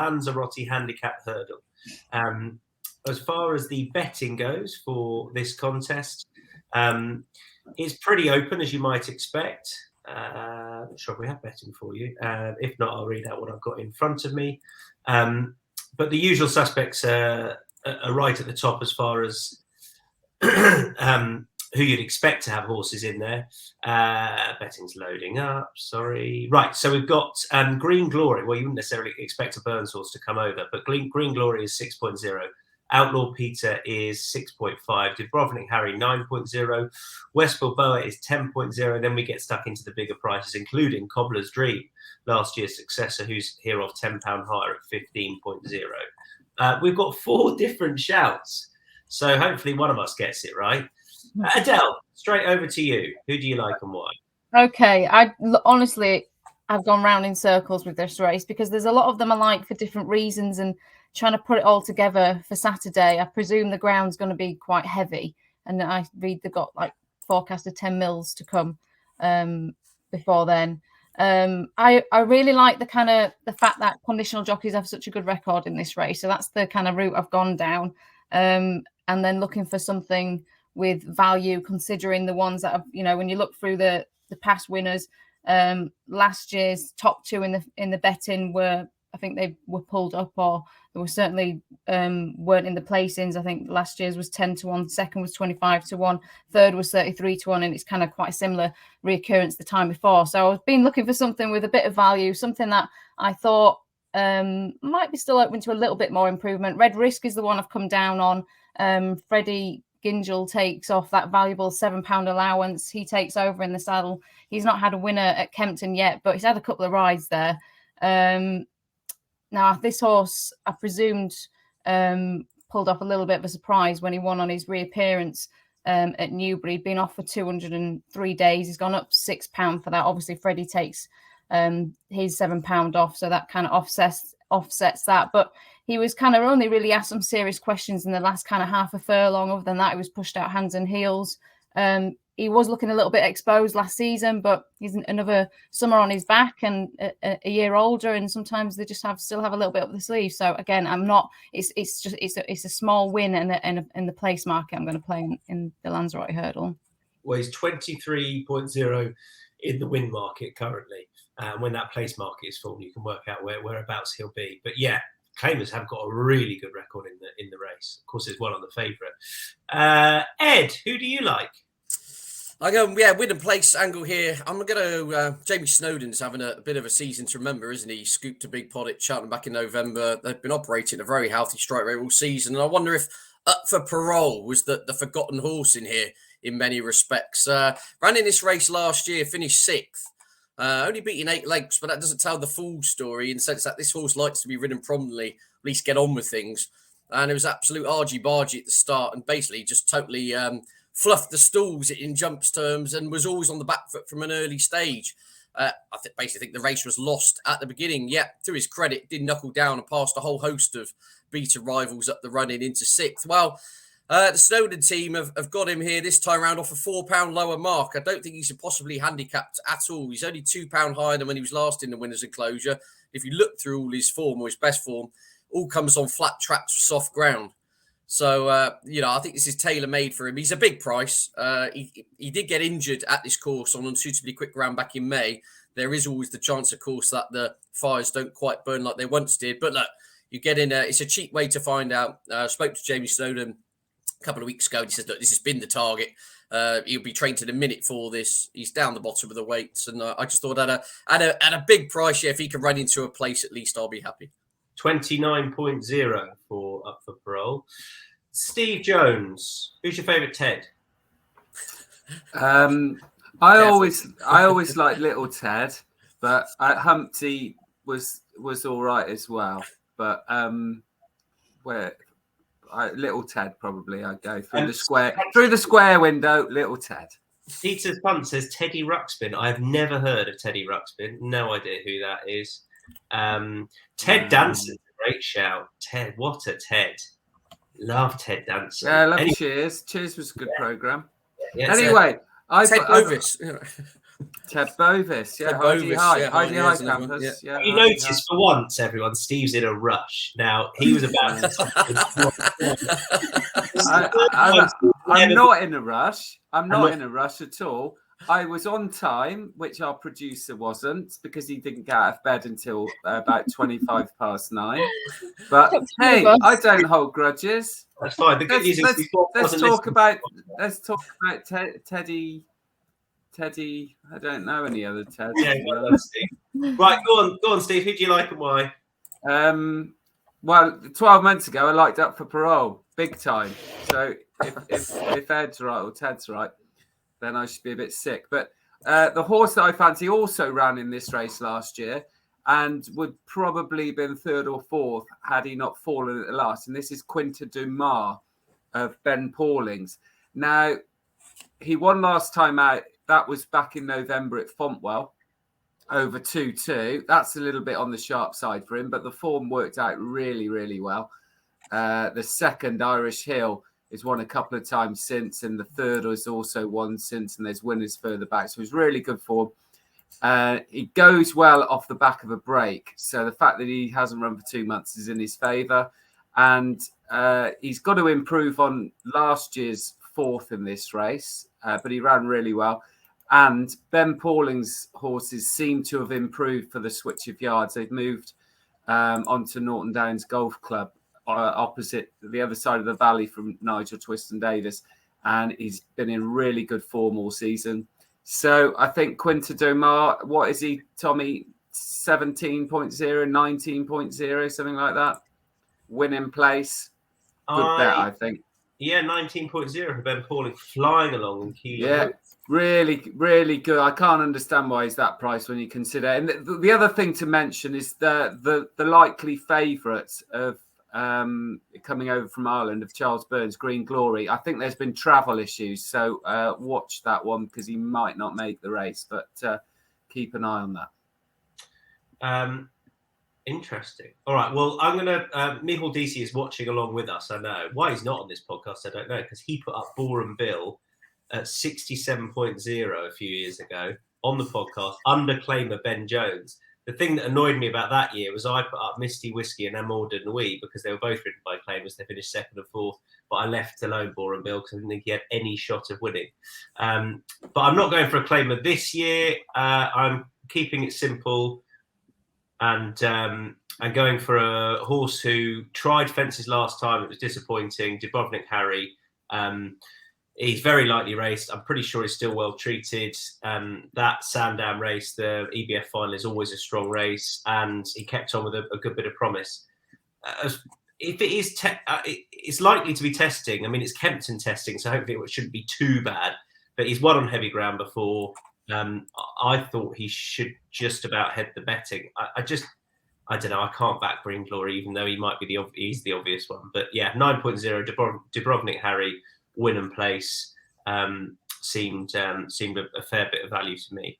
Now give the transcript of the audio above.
Lanzarote Handicap hurdle. As far as the betting goes for this contest, it's pretty open, as you might expect. Not sure if we have betting for you. If not, I'll read out what I've got in front of me. But the usual suspects are right at the top as far as who you'd expect to have horses in there. Betting's loading up, sorry. Right, so we've got Green Glory. Well, you wouldn't necessarily expect a Burns horse to come over, but Green Glory is 6.0. Outlaw Peter is 6.5. Dubrovnik Harry 9.0. West Bilboa is 10.0. Then we get stuck into the bigger prices, including Cobbler's Dream, last year's successor, who's here off £10 higher at 15.0. We've got 4 different shouts, so hopefully one of us gets it right. Adele, straight over to you. Who do you like and why? Okay, honestly, I've gone round in circles with this race because there's a lot of them I like for different reasons, and trying to put it all together for Saturday, I presume the ground's going to be quite heavy, and I read they've got like forecasted 10 mils to come before then. I really like the fact that conditional jockeys have such a good record in this race, so that's the kind of route I've gone down, and then looking for something with value, considering the ones that have, when you look through the past winners, last year's top 2 in the betting were, I think they were pulled up, or they were certainly weren't in the placings. I think last year's was 10-1, second was 25-1, third was 33-1, and it's kind of quite a similar reoccurrence the time before. So I've been looking for something with a bit of value, something that I thought might be still open to a little bit more improvement. Red Risk is the one I've come down on. Freddie Gingell takes off that valuable £7 allowance. He takes over in the saddle. He's not had a winner at Kempton yet, but he's had a couple of rides there. Now, this horse, I presumed, pulled off a little bit of a surprise when he won on his reappearance at Newbury. He'd been off for 203 days. He's gone up £6 for that. Obviously, Freddie takes his £7 off, so that kind of offsets that. But he was kind of only really asked some serious questions in the last kind of half a furlong. Other than that, he was pushed out hands and heels. He was looking a little bit exposed last season, but he's another summer on his back and a year older, and sometimes they just still have a little bit up the sleeve. So again, I'm not. It's a small win in the place market. I'm going to play in the Lanzarote hurdle. Well, he's 23.0 in the win market currently. When that place market is full, you can work out whereabouts he'll be. But yeah, claimers have got a really good record in the race. Of course, there's one on the favourite. Ed, who do you like? I go, win and place angle here. I'm going to go, Jamie Snowden's having a bit of a season to remember, isn't he? He scooped a big pot at Cheltenham back in November. They've been operating at a very healthy strike rate all season. And I wonder if Up for Parol was the forgotten horse in here in many respects. Ran in this race last year, finished 6th. Only beating 8 lengths, but that doesn't tell the full story in the sense that this horse likes to be ridden prominently, at least get on with things. And it was absolute argy-bargy at the start and basically just totally... fluffed the stalls in jumps terms and was always on the back foot from an early stage. I basically think the race was lost at the beginning. Yeah, to his credit, did knuckle down and passed a whole host of beta rivals up the running into 6th. Well, the Snowden team have got him here this time around off a £4 lower mark. I don't think he's possibly handicapped at all. He's only £2 higher than when he was last in the winners' enclosure. If you look through all his form or his best form, all comes on flat tracks, soft ground. So, I think this is tailor-made for him. He's a big price. He did get injured at this course on unsuitably quick ground back in May. There is always the chance, of course, that the fires don't quite burn like they once did. But look, you get in it's a cheap way to find out. I spoke to Jamie Snowden a couple of weeks ago. And he said, look, this has been the target. He'll be trained to the minute for this. He's down the bottom of the weights. And I just thought at a big price, if he can run into a place, at least I'll be happy. 29.0 for Up for Parol. Steve Jones, who's your favourite Ted? I always like Little Ted, but Humpty was all right as well. But Little Ted probably I'd go through the square window. Little Ted. Peter's Punt says Teddy Ruxpin. I've never heard of Teddy Ruxpin. No idea who that is. Ted Danson's a great shout. Ted, what a Ted. Love Ted Danson. Yeah, Cheers. Cheers was a good programme. Yeah, anyway, Ted Ovis. Ted Bovis, yeah. Ted Heidi Bovis, High. yeah, Heidi yeah, High there's another one, campus. Yeah. Have you Heidi noticed for once, everyone, Steve's in a rush. Now, he was about I'm not in a rush. I'm I'm not not- in a rush at all. I was on time, which our producer wasn't, because he didn't get out of bed until about 25 past 9. But hey, I don't hold grudges. That's fine. The good news is we Let's talk about Teddy. Teddy, I don't know any other Ted. Yeah, well done, Steve. Right, go on, Steve. Who do you like and why? Well, 12 months ago, I liked Up for Parol, big time. So if Ed's right or Ted's right, then I should be a bit sick. But the horse that I fancy also ran in this race last year and would probably been third or fourth had he not fallen at the last. And this is Quinta Dumar of Ben Paulings. Now, he won last time out. That was back in November at Fontwell, over 2-2. That's a little bit on the sharp side for him, but the form worked out really, really well. The second, Irish Hill, has won a couple of times since, and the third has also won since, and there's winners further back. So it's really good form. He goes well off the back of a break. So the fact that he hasn't run for 2 months is in his favour. And he's got to improve on last year's fourth in this race, but he ran really well. And Ben Pauling's horses seem to have improved for the switch of yards. They've moved onto Norton Downs Golf Club, opposite the other side of the valley from Nigel Twiston Davis. And he's been in really good form all season. So I think Quinta Dumar, what is he, Tommy? 17.0, 19.0, something like that. Winning place. Good bet, I think. Yeah, 19.0 for Ben Pauling, flying along in Keeler. Yeah, really, really good. I can't understand why he's that price when you consider. And the other thing to mention is the likely favourite of coming over from Ireland of Charles Burns, Green Glory. I think there's been travel issues, so watch that one because he might not make the race, but keep an eye on that. Interesting. All right. Well, I'm going to... Michael DC is watching along with us, I know. Why he's not on this podcast, I don't know, because he put up Borum Bill at 67.0 a few years ago on the podcast under claimer Ben Jones. The thing that annoyed me about that year was I put up Misty Whiskey and Amour de Nuit because they were both written by claimers. They finished second and fourth, but I left alone Borum Bill because I didn't think he had any shot of winning. But I'm not going for a claimer this year. I'm keeping it simple. And going for a horse who tried fences last time. It was disappointing. Dubrovnik Harry. He's very lightly raced. I'm pretty sure he's still well treated. That Sandown race, the EBF final, is always a strong race. And he kept on with a good bit of promise. If it is, it's likely to be testing. I mean, it's Kempton testing, so hopefully it shouldn't be too bad. But he's won on heavy ground before. I thought he should just about head the betting. I don't know. I can't back Green Glory, even though he might be he's the obvious one. But yeah, 9.0 Dubrovnik Harry, win and place seemed a fair bit of value to me.